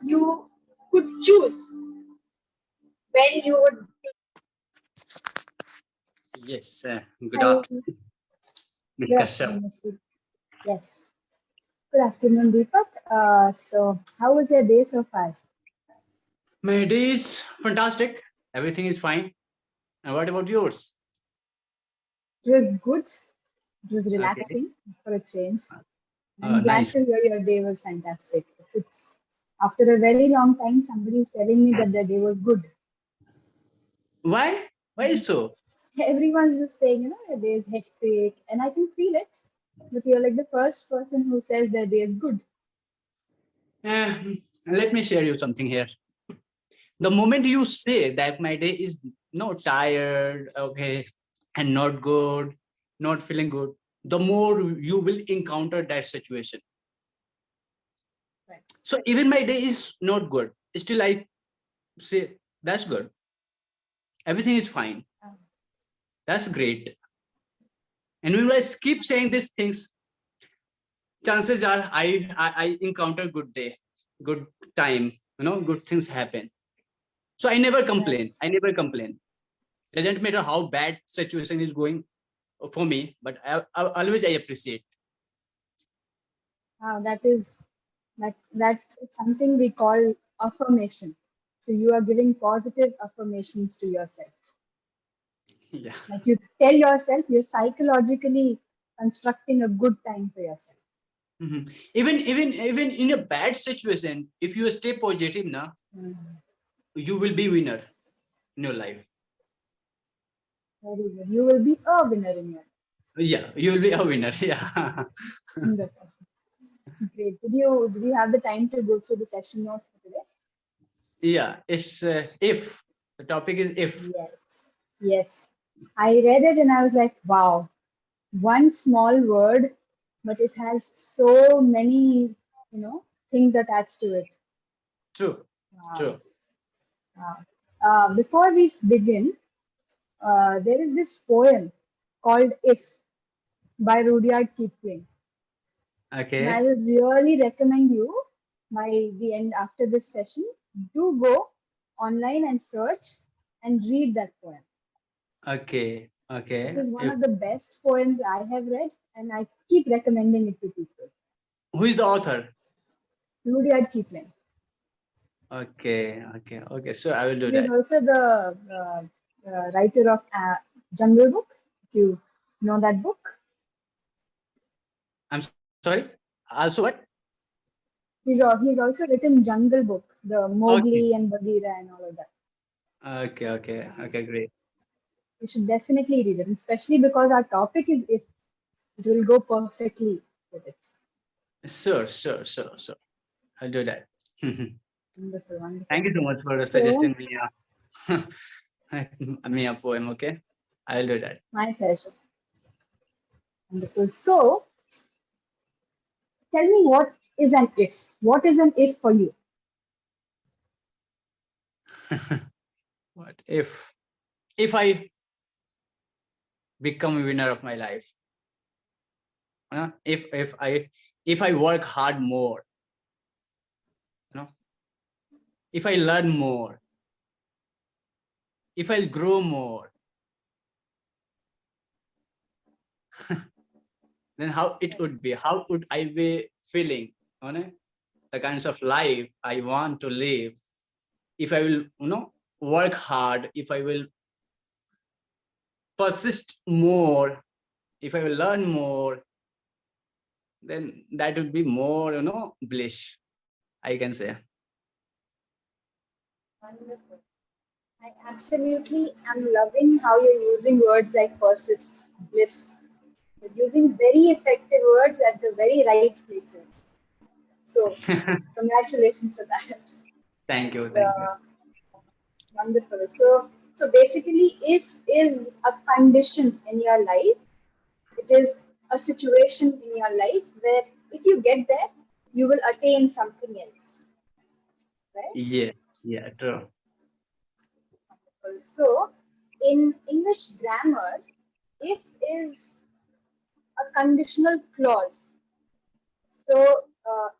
you could choose when you would. Yes. Good afternoon, Good Mr. afternoon, Mr. Yes. Good afternoon, Deepak. So, how was your day so far? My day is fantastic. Everything is fine. And what about yours? It was good. It was Okay. relaxing for a change. I'm glad Nice. to hear your day was fantastic. It's after a very long time, somebody is telling me that their day was good. Why? Why so? Everyone's just saying, your day is hectic, and I can feel it. But you're like the first person who says their day is good. Let me share you something here. The moment you say that my day is no tired, okay, and not good, not feeling good, the more you will encounter that situation. Right. So even my day is not good. Still, I say that's good. Everything is fine. That's great. And when I keep saying these things, chances are I encounter good day, good time, good things happen. So I never complain. I never complain. Doesn't matter how bad situation is going for me, but I always I appreciate. That is something we call affirmation. So you are giving positive affirmations to yourself. Yeah. Like you tell yourself, you're psychologically constructing a good time for yourself. Mm-hmm. Even in a bad situation, if you stay positive, now you will be winner in your life. Very good. You will be a winner in your life. Yeah, you will be a winner. Yeah. Wonderful. Great. Did you have the time to go through the session notes for today? Yeah. It's if the topic is if. Yes. Yes. I read it and I was like, wow, one small word, but it has so many, things attached to it. True. Wow. True. Wow. Before we begin, there is this poem called If by Rudyard Kipling. And I Okay. would really recommend you by the end after this session, do go online and search and read that poem. Okay. It Okay. is one If of the best poems I have read, and I keep recommending it to people. who is the author? Rudyard Kipling. Okay. Okay. Okay. So I will do He is that. also the writer of Jungle Book. If you know that book, I'm sorry. Also what? he's also written Jungle Book, the Okay. Mowgli and Bagheera and all of that. Okay. Okay. Okay. Great. You should definitely read it, especially because our topic is if. It will go perfectly with it. Sure. Sure. Sure. Sure. I'll do that. Wonderful, Thank wonderful. you so much for So, suggesting me me a poem. Okay. I'll do that. my pleasure. Wonderful. So, tell me what is an if? What is an if for you? What if I become a winner of my life? If I work hard more, you know, if I learn more, if I grow more, then how it would be? How would I be feeling? The kinds of life I want to live. If I will, work hard. If I will persist more. If I will learn more, then that would be more, bliss, I can say. Wonderful. I absolutely am loving how you're using words like persist, bliss. You're using very effective words at the very right places. So, congratulations for that. Thank you. Thank you. Uh, Wonderful. So basically, if is a condition in your life, it is a situation in your life where if you get there, you will attain something else, right? Yeah. Yeah. True. Wonderful. So in English grammar, if is a conditional clause. So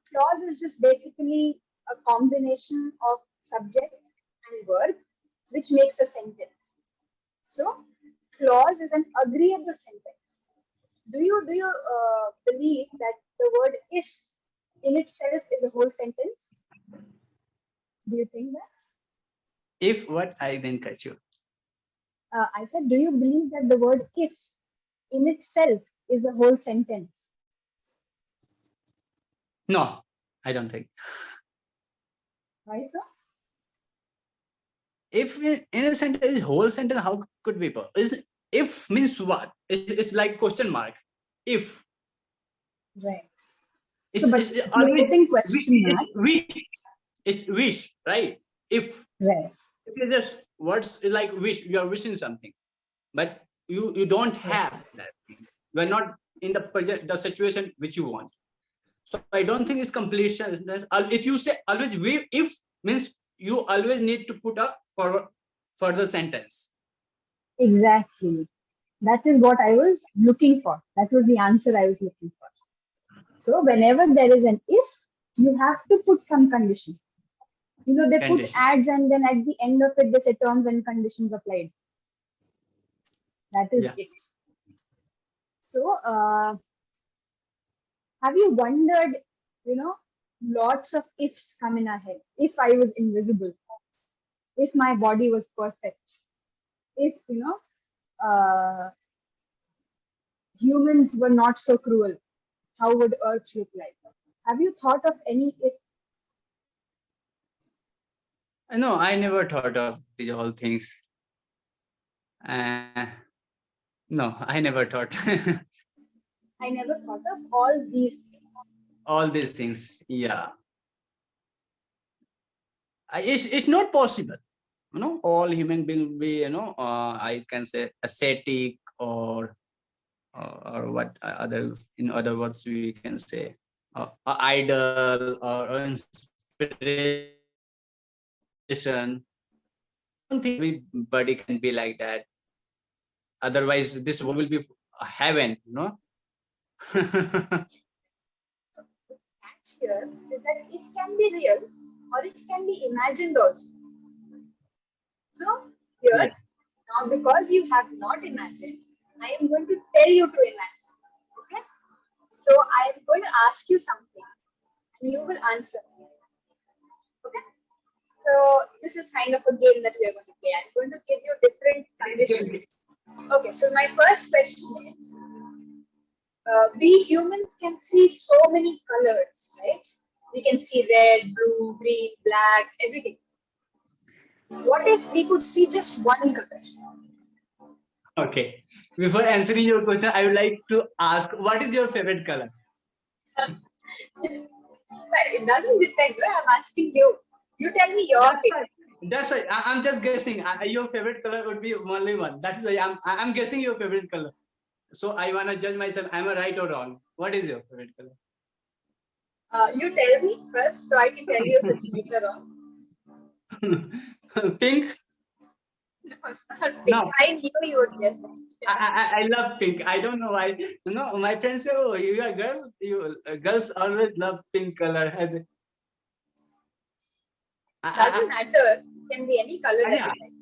clause is just basically a combination of subject and verb which makes a sentence. So, clause is an agreeable sentence. Do you believe that the word if in itself is a whole sentence? Do you think that? If what? I didn't catch you. I said, do you believe that the word if in itself is a whole sentence? No, I don't think. Why so? If in a sentence, whole sentence, how could be? Is if means what? It's like question mark. If Right. it's, So, but it's if you're always putting question mark, wish. It's wish, right? If right, it is just words like wish, you are wishing something, but you don't right, have that thing. You are not in the project, the situation which you want. So I don't think it's completion. If you say always we, if means you always need to put a further sentence. exactly. That is what I was looking for. That was the answer I was looking for. So, whenever there is an if, you have to put some condition. You know, they put Condition. ads and then at the end of it, they say terms and conditions applied. That is Yeah. it. So, have you wondered, you know, lots of ifs come in our head. If I was invisible, if my body was perfect, if, humans were not so cruel, how would Earth look like? Have you thought of any if? No, I never thought of these whole things. No, I never thought I never thought of all these things. all these things. Yeah, it's not possible. All human being be I can say ascetic or what other in other words we can say idol or inspiration. I don't think everybody can be like that. Otherwise, this world will be a heaven. Catch here is that it can be real or it can be imagined also. So here, Yeah. now because you have not imagined, I am going to tell you to imagine. Okay? So I am going to ask you something and you will answer. Okay? So this is kind of a game that we are going to play. I'm going to give you different conditions. Okay, so my first question is, we humans can see so many colors, right? We can see red, blue, green, black, everything. What if we could see just one color? Okay. Before answering your question, I would like to ask, what is your favorite color? Right, it doesn't depend. I'm asking you. You tell me your favorite. That's why I'm just guessing. Your favorite color would be only one. That's why I'm guessing your favorite color. So I wanna judge myself. Am I right or wrong? What is your favorite color? You tell me first so I can tell you if it's right or wrong. Pink? No, it's not pink. No. I knew you would guess that. I love pink. I don't know why. My friends say, "Oh, you are girl. Girls always love pink color." Doesn't matter. It can be any color that Yeah, you like.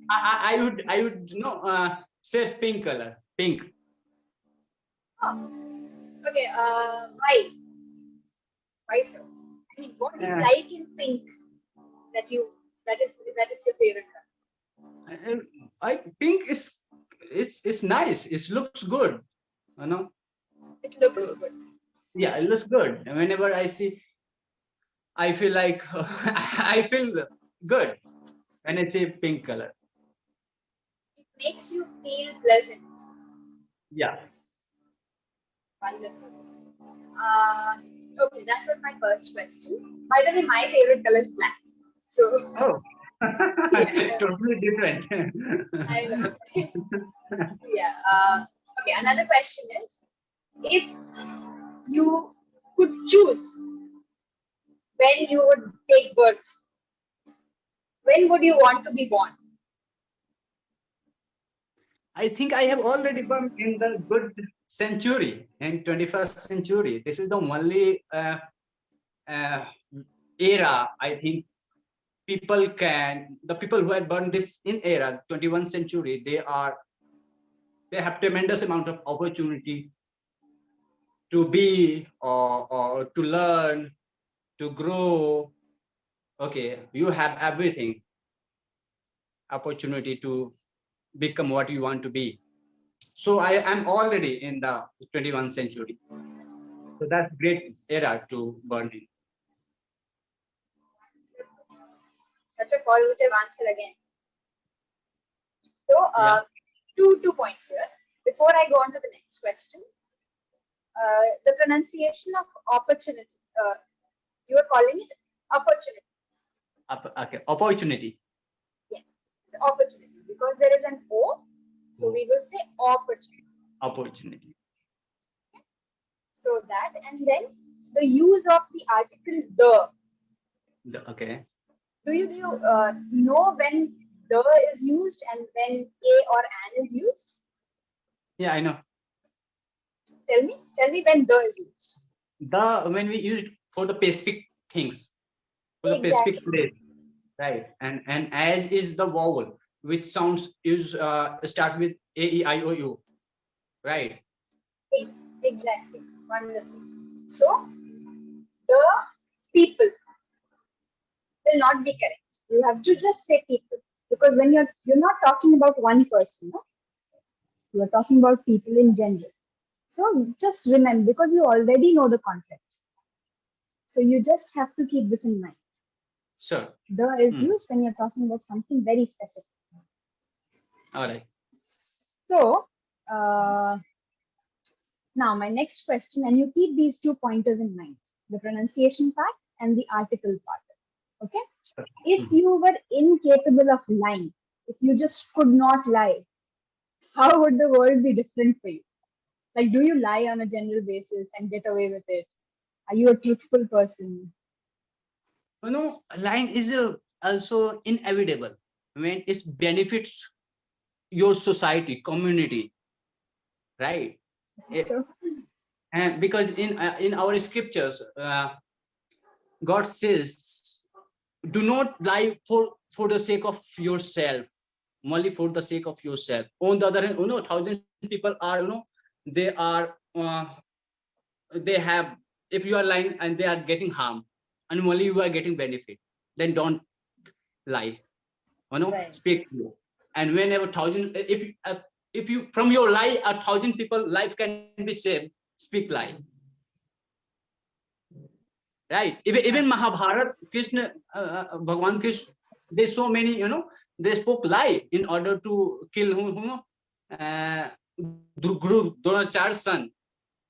I would say pink color. Pink. Oh. Okay. Why? Why so? I mean, what do you Uh, like in pink that it's your favorite color? Pink is nice. It looks good. You know. It looks good. Yeah, it looks good. Whenever I see, I feel like I feel good when I see pink color. It makes you feel pleasant. Yeah. Wonderful. Okay, that was my first question. By the way, my favorite color is black. So, Oh, yeah, totally different. I know. Yeah. Okay, another question is, if you could choose when you would take birth, when would you want to be born? I think I have already born in the good century, in 21st century. This is the only uh, era, I think, the people who had born this in era 21st century, they have tremendous amount of opportunity to be or to learn, to grow. Okay, you have everything, opportunity to become what you want to be. So I am already in the 21st century. So that's great era to burn in. Such a positive answer again. So, Yeah. two points here. Before I go on to the next question, the pronunciation of opportunity. You are calling it opportunity. Okay. Opportunity. Yes, it's opportunity because there is an O, so we will say opportunity. Opportunity. So that, and then the use of the article the. Okay. Do you know when the is used and when a or an is used? Yeah, I know. Tell me when the is used. When we used for the specific things, for the Exactly. specific place, right? And as is the vowel, which sounds is start with a e i o u, right? Exactly. Wonderful. So the people will not be correct. You have to just say people because when you're not talking about one person, no? You are talking about people in general. So just remember because you already know the concept. So you just have to keep this in mind. Sure. The is used when you're talking about something very specific. All right. So now my next question, and you keep these 2 pointers in mind: the pronunciation part and the article part. Okay. Sure. If you were incapable of lying, if you just could not lie, how would the world be different for you? Like, do you lie on a general basis and get away with it? Are you a truthful person? Lying is also inevitable when it benefits your society, community, right? So, And because in our scriptures, God says, "Do not lie for the sake of yourself, only for the sake of yourself." On the other hand, thousand people are, they are, they have. If you are lying and they are getting harm, and only you are getting benefit, then don't lie. right. Speak true. And whenever if you from your lie 1,000 people life can be saved, speak lie. Right? Even Mahabharat, Krishna, Bhagwan Krishna, there's so many, they spoke lie in order to kill Guru Dronachar's son.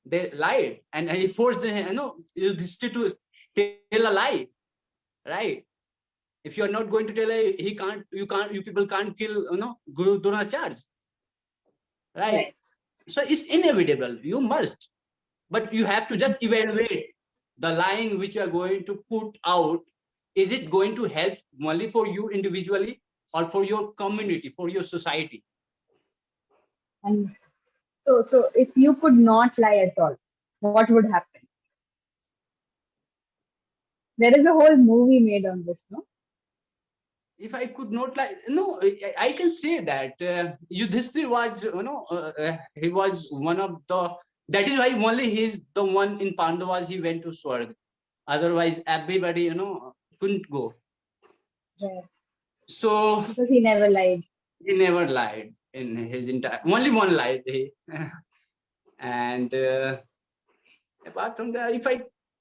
They lied, and he forced Yudhishthir to tell a lie. Right? If you are not going to tell a, you people can't kill, Guru Dronacharya. Right? Right. So it's inevitable. You must, but you have to just evaluate the lying which you are going to put out. Is it going to help only for you individually or for your community, for your society? And so if you could not lie at all, what would happen? There is a whole movie made on this, no? If I could not lie, no, I can say that Yudhishthir was, he was one of the. That is why only he's the one in Pandavas. He went to Swarg. Otherwise, everybody, couldn't go. Right. So Because he never lied. he never lied in his entire. Only one lie. And apart from that,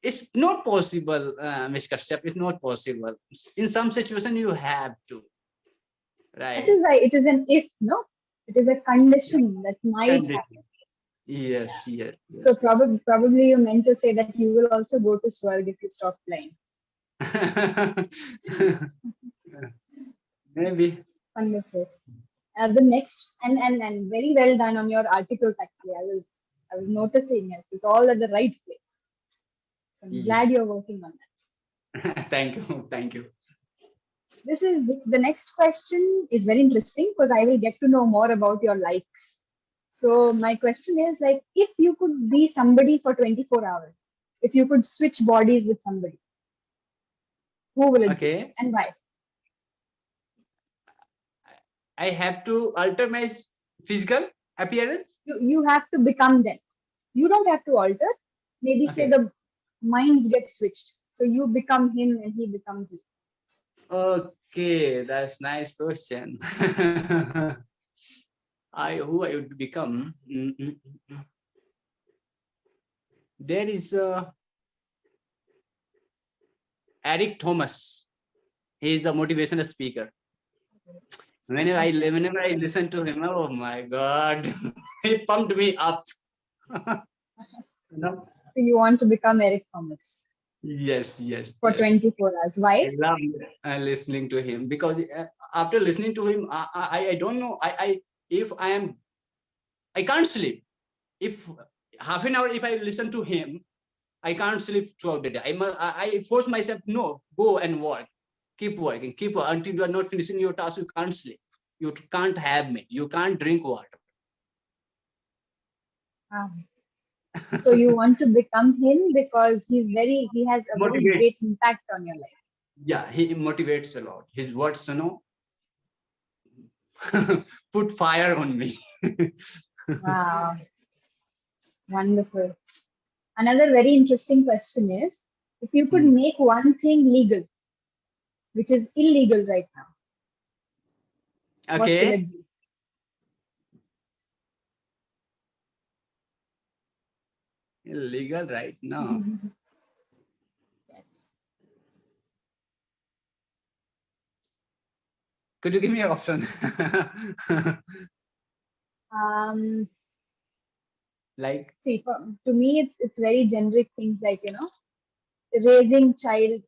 it's not possible, Ms. Kashyap. It's not possible. In some situation, you have to. That Right. is why it is an if, no? It is a condition that might happen. Yes, yes, So yes. probably you meant to say that you will also go to Swarg if you stop lying. Maybe. Wonderful. The next and very well done on your articles. Actually, I was noticing it. It's all at the right place. So I'm glad Yes. you're working on that. Thank you. Thank you. The next question is very interesting because I will get to know more about your likes. So my question is like, if you could be somebody for 24 hours, if you could switch bodies with somebody, who will it be Okay. and why? I have to alter my physical appearance. You have to become them. You don't have to alter. Maybe say Okay. the minds get switched. So you become him and he becomes you. Okay, that's nice question. I who I would become. There is Eric Thomas. He is a motivational speaker. Whenever I listen to him, oh my God, he pumped me up. You know? So you want to become Eric Thomas Yes, yes, for yes. 24 hours. I Why? love listening to him because after listening to him, I don't know. If I can't sleep. If half an hour, if I listen to him, I can't sleep throughout the day. I force myself, no, go and work. Keep working, keep working. Until you are not finishing your task, you can't sleep. You can't have me. You can't drink water. Ah. So you want to become him because he has a very Motivate. great impact on your life. Yeah, he motivates a lot. His words, put fire on me. Wow, wonderful. Another very interesting question is, if you could Hmm. make one thing legal, which is illegal right now, what will Okay, it be? illegal right now. Yes. Could you give me an option? Um, Like, See, to me, it's very generic things like raising child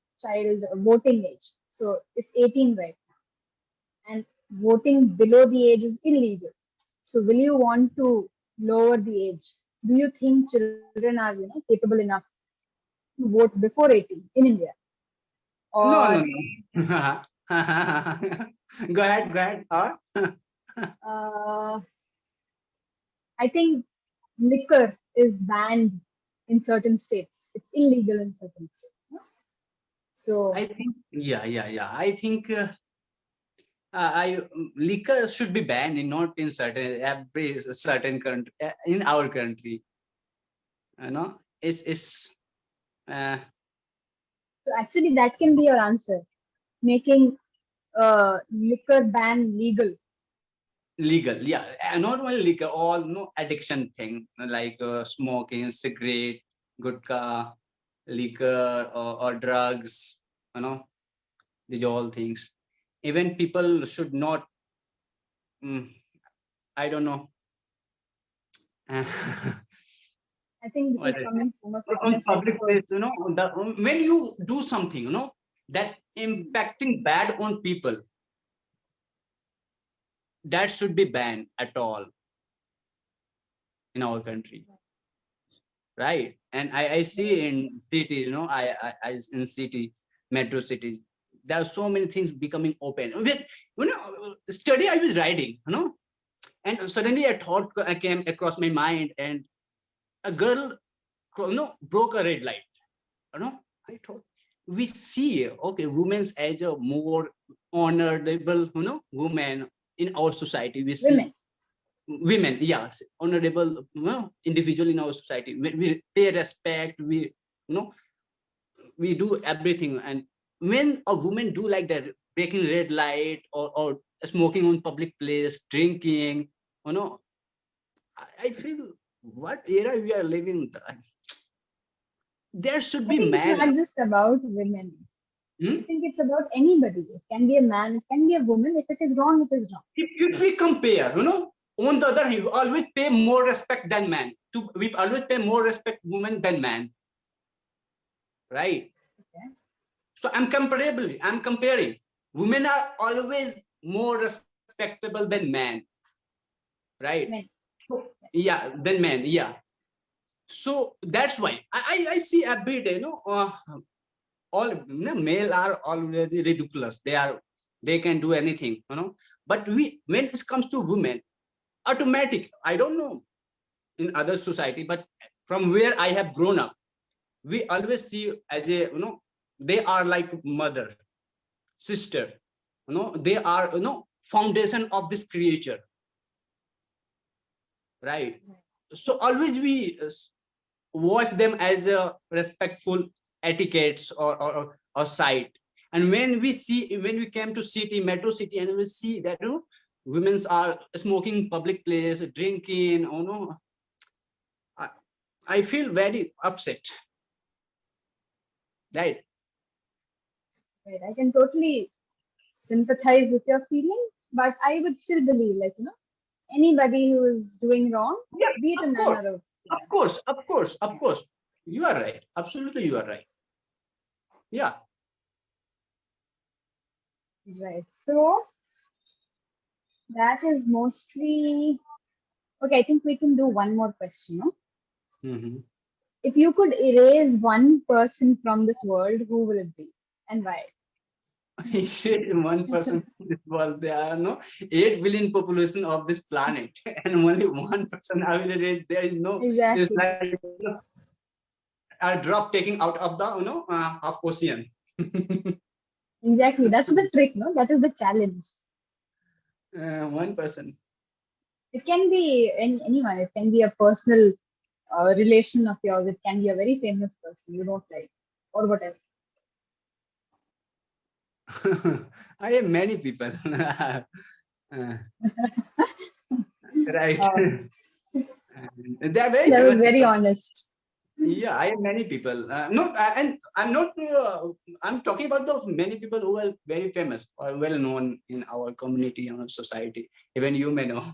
voting age. So it's 18 right now, and voting below the age is illegal. So will you want to lower the age? Do you think children are capable enough to vote before 18 in India? no, Or no, no. Go ahead. Or uh, I think liquor is banned in certain states. It's illegal in certain states. No? So I think, yeah. I think liquor should be banned in not in certain every certain country in our country. It's uh, so actually that can be your answer. Making liquor ban legal. legal. Yeah, not only liquor, all no addiction thing like smoking, cigarette, gutka, liquor, or drugs. You know, these all things. Even people should not. Mm, I don't know. I think this What is is coming from a on fitness public place, experts. when you do something, that impacting bad on people, that should be banned at all in our country, right? And I see in city, I in city, metro cities, there are so many things becoming open. With study, I was writing, and suddenly a thought came across my mind, and a girl, broke a red light. I thought we see, okay, women's as a more honorable, woman in our society. We see Women. women, yes, honorable, individual in our society. We pay respect. You know, we do everything. And when a woman do like that, breaking red light, or smoking on public place, drinking, I feel what era we are living. There should I be think it's man. not just about women. I Hmm? think it's about anybody. It can be a man, it can be a woman. If it is wrong, it is wrong. If we compare, on the other hand, we always pay more respect than man. We always pay more respect women than man, right? Okay. So I'm comparing. Women are always more respectable than men, right? Men. So, Yes. yeah, than men, yeah. So that's why I see every day, all male are already ridiculous. They can do anything, But when it comes to women, automatic. I don't know in other society, but from where I have grown up, we always see as a, they are like mother, sister, they are foundation of this creature, right? So always we watch them as a respectful etiquettes or sight. And when we came to city, metro city, and we see that women's are smoking public place, drinking, I, I feel very upset, right? Right. I can totally sympathize with your feelings, but I would still believe, like, anybody who is doing wrong, Yeah, be it a of course, manner of, of yeah, course, of course, of yeah, course. You are right. Absolutely, you are right. Yeah. right. So that is mostly okay. I think we can do one more question. No? Mhm. If you could erase one person from this world, who will it be and why? He said 1% from this world. There are 8 billion population of this planet, and only 1% I will erase. There is no. It's Exactly. like a drop taking out of the of ocean. Exactly. That's the trick, no? That is the challenge. 1%. It can be anyone. It can be a personal relation of yours. It can be a very famous person you don't like, or whatever. I have many people. Right. Uh, They are very that was famous very people. honest. Yeah, I have many people. No, and I'm not. I'm talking about the many people who are very famous or well known in our community or society. Even you may know,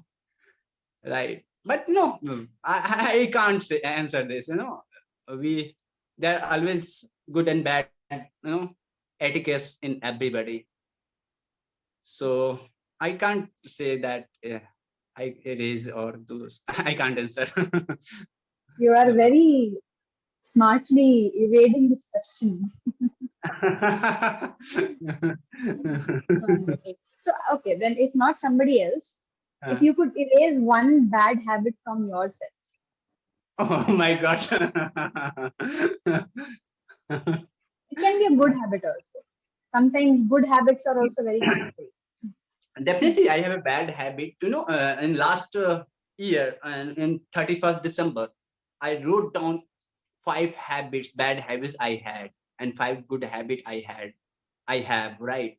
right? But no, I can't say, answer this. We there are always good and bad. Etiquettes in everybody. So I can't say that I erase or those. I can't answer. You are very smartly evading this question. Wonderful. So, okay, then if not somebody else, if Uh, you could erase one bad habit from yourself, oh my god. it can be a good habit also. Sometimes good habits are also very harmful. Definitely, I have a bad habit. In last year and in 31st December, I wrote down 5 bad habits I had, and 5 good habits I have, right?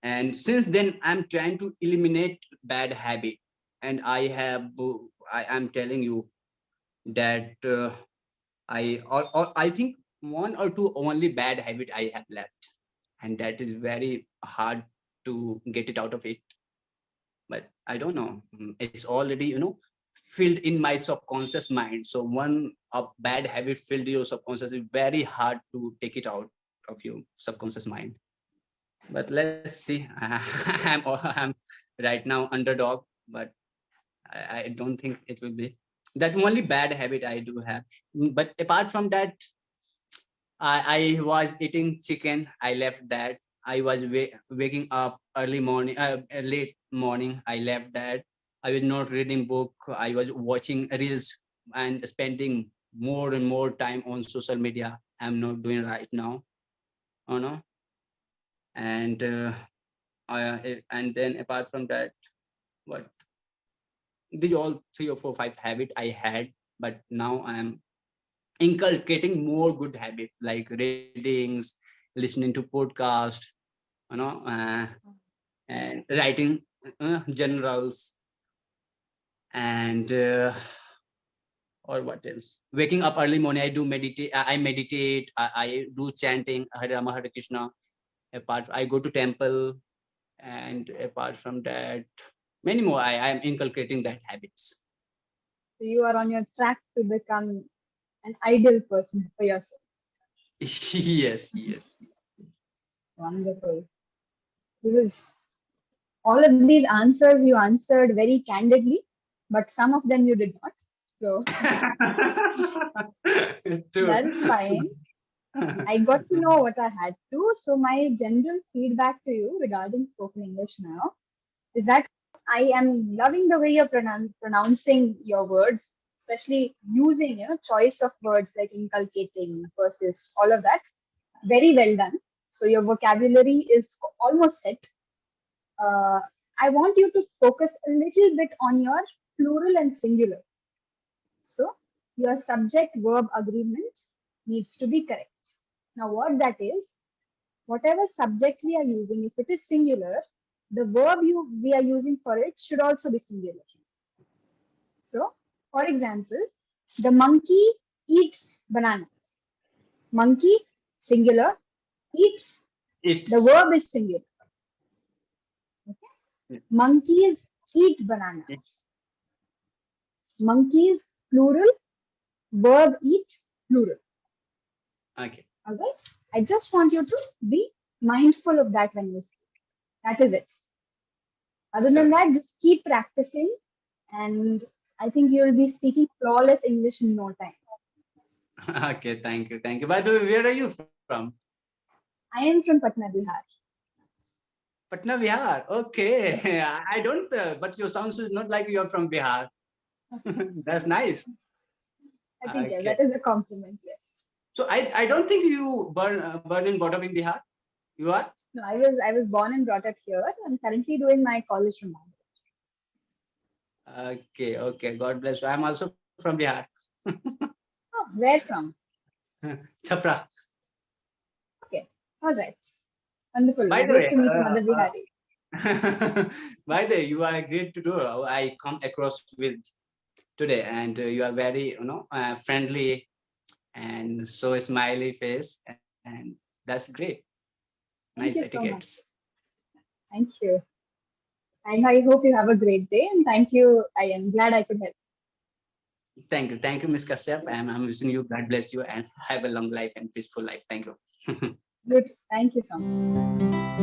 And since then, I'm trying to eliminate bad habit. And I am telling you that I think one or two only bad habit I have left, and that is very hard to get it out of it. But I don't know. It's already filled in my subconscious mind. So one a bad habit filled your subconscious is very hard to take it out of your subconscious mind. But let's see. I'm right now underdog, but I don't think it will be that only bad habit I do have. But apart from that, I was eating chicken. I left that. I was waking up early morning, late morning. I left that. I was not reading book. I was watching reels and spending more and more time on social media. I'm not doing right now. You know, and and then apart from that, what these all 3 or 4 5 habit I had, but now I'm inculcating more good habits like readings, listening to podcast, you know, uh, and writing generals, and or what else? Waking up early morning, I do meditate. I meditate. I do chanting Hare Rama Hare Krishna. Apart, I go to temple, and apart from that, many more. I am inculcating that habits. So you are on your track to become an ideal person for yourself. Yes, yes. Wonderful. Because all of these answers you answered very candidly, but some of them you did not. So True. that is fine. I got to know what I had to. So my general feedback to you regarding spoken English now is that I am loving the way you're pronouncing your words, especially using choice of words like inculcating, persist, all of that. Very well done. So your vocabulary is almost set. I want you to focus a little bit on your plural and singular. So your subject verb agreement needs to be correct. Now, what that is, whatever subject we are using, if it is singular, the verb we are using for it should also be singular. So, for example, the monkey eats bananas. Monkey, singular, eats, the It's verb is singular. Okay? Monkeys eat bananas. Monkeys, plural, verb eat, plural. okay. All right? I just want you to be mindful of that when you speak. That is it. Other than So that, just keep practicing, and I think you'll be speaking flawless English in no time. okay, thank you, thank you. By the way, where are you from? I am from Patna, Bihar. Patna, Bihar. Okay, I don't, but your sounds is not like you're from Bihar. That's nice. I think, yeah, Okay. that is a compliment, yes. So I don't think you born and brought up in Bihar. You are? No, I was born and brought up here. I'm currently doing my college from Bangalore. Okay, okay. God bless you. I'm also from Bihar. Oh, where from? Chapra. Okay, all right. Wonderful. By the Great way, to meet another Bihari. by the way, you are great to do. I come across with today, and you are very, friendly and so smiley face, and that's great. Nice Thank you so much. etiquettes. Thank you. And I hope you have a great day. And thank you. I am glad I could help. Thank you, Miss Kasyap. I'm wishing you God bless you and have a long life and peaceful life. Thank you. Good. Thank you so much.